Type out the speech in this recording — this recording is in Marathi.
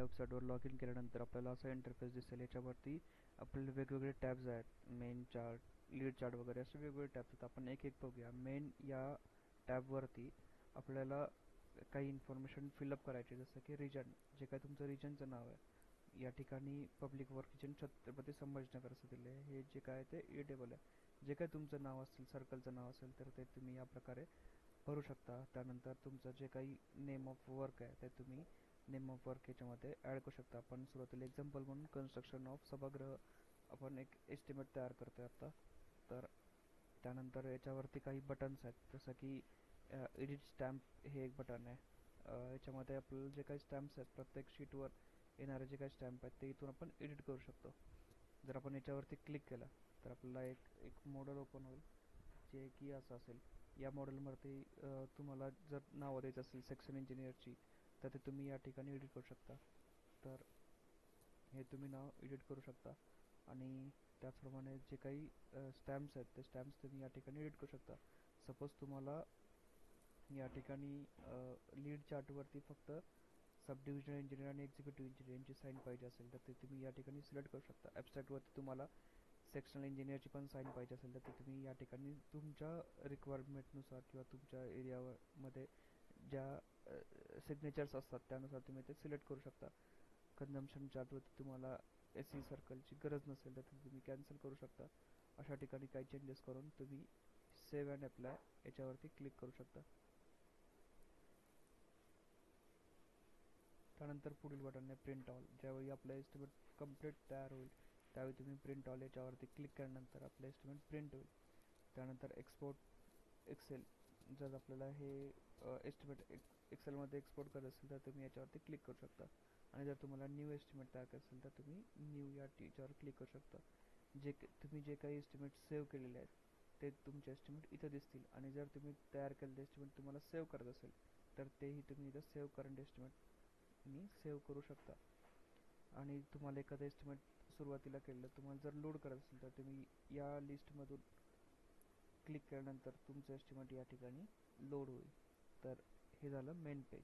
वेबसाईटवर लॉग इन केल्यानंतर आपल्याला असा इंटरफेस दिसेल. याच्यावरती आपल्याला वेगवेगळे टॅब्स आहेत, मेन चार्ट, लीड चार्ट वगैरे असे वेगवेगळे टॅब्स आहेत. आपण एक एक बघूया. मेन या टॅबवरती आपल्याला काही इन्फॉर्मेशन फिलअप करायची, जसं की रिजन, जे काय तुमचं रिजनचं नाव आहे. या ठिकाणी public work region Chhatrapati Sambhajinagar असं दिलं आहे. हे जे काय ते एडिटेबल आहे. जे काय तुमचं नाव असेल, सर्कलचं नाव असेल, तर ते तुम्ही या प्रकारे भरू शकता. त्यानंतर तुमचं जे काही नेम ऑफ वर्क आहे ते तुम्ही नेम ऑफ वर्क याच्यामध्ये ॲड करू शकता. आपण सुरुवातीला एक्झाम्पल म्हणून कन्स्ट्रक्शन ऑफ सभागृह आपण एक एस्टिमेट तयार करतो आहे आत्ता. तर त्यानंतर याच्यावरती काही बटन्स आहेत, जसं की एडिट स्टॅम्प हे एक बटन आहे. याच्यामध्ये आपल्याला जे काही स्टॅम्प्स आहेत, प्रत्येक शीटवर येणारे जे काही स्टॅम्प आहेत ते इथून आपण एडिट करू शकतो. जर आपण याच्यावरती क्लिक केलं तर आपल्याला एक मॉडेल ओपन होईल, जे की असं असेल. या मॉडेलवरती तुम्हाला जर नावं द्यायचं असेल सेक्शन इंजिनियरची, तर ते तुम्ही या ठिकाणी एडिट करू शकता. तर हे तुम्ही नाव एडिट करू शकता. आणि त्याचप्रमाणे जे काही स्टॅम्प्स आहेत ते स्टॅम्प्स तुम्ही या ठिकाणी एडिट करू शकता. सपोज तुम्हाला या ठिकाणी लीड चार्टवरती फक्त सब डिव्हिजनल इंजिनियर आणि एक्झिक्युटिव्ह इंजिनियर यांची साईन पाहिजे असेल तर ते तुम्ही या ठिकाणी सिलेक्ट करू शकता. ॲब्स्ट्रॅक्टवरती तुम्हाला सेक्शनल इंजिनियरची पण साईन पाहिजे असेल तर ते तुम्ही या ठिकाणी तुमच्या रिक्वायरमेंटनुसार किंवा तुमच्या एरियामध्ये ज्या सिग्नेचर्स असतात त्यानुसार तुम्ही ते सिलेक्ट करू शकता. कन्झम्पशन चार्टवरती तुम्हाला SE सर्कलची गरज नसेल तर ते तुम्ही कॅन्सल करू शकता. अशा ठिकाणी काही चेंजेस करून तुम्ही सेव्ह अँड अप्लाय याच्यावरती क्लिक करू शकता. त्यानंतर पुढील बटन आहे प्रिंट ऑल. ज्यावेळी आपला एस्टिमेट कंप्लीट तयार होईल त्यावेळी तुम्ही प्रिंट ऑल याच्यावरती क्लिक केल्यानंतर आपलं एस्टिमेट प्रिंट होईल. त्यानंतर एक्सपोर्ट एक्सेल. जर आपल्याला हे एस्टिमेट एक्सेलमध्ये एक्सपोर्ट करत असेल तर तुम्ही याच्यावरती क्लिक करू शकता. आणि जर तुम्हाला न्यू एस्टिमेट तयार करायचं असेल तर तुम्ही न्यू या याच्यावर क्लिक करू शकता. तुम्ही जे काही एस्टिमेट सेव्ह केलेले आहेत ते तुमचे एस्टिमेट इथं दिसतील. आणि जर तुम्ही तयार केलेले एस्टिमेट तुम्हाला सेव्ह करत असेल तर तेही तुम्ही इथं सेव्ह करंट एस्टिमेट सेव्ह करू शकता. आणि तुम्हाला एखादं एस्टिमेट सुरुवातीला केलेलं तुम्हाला जर लोड करत असेल तर तुम्ही या लिस्टमधून क्लिक केल्यानंतर तुमचं एस्टिमेट या ठिकाणी लोड होईल. तर हे झालं मेन पेज.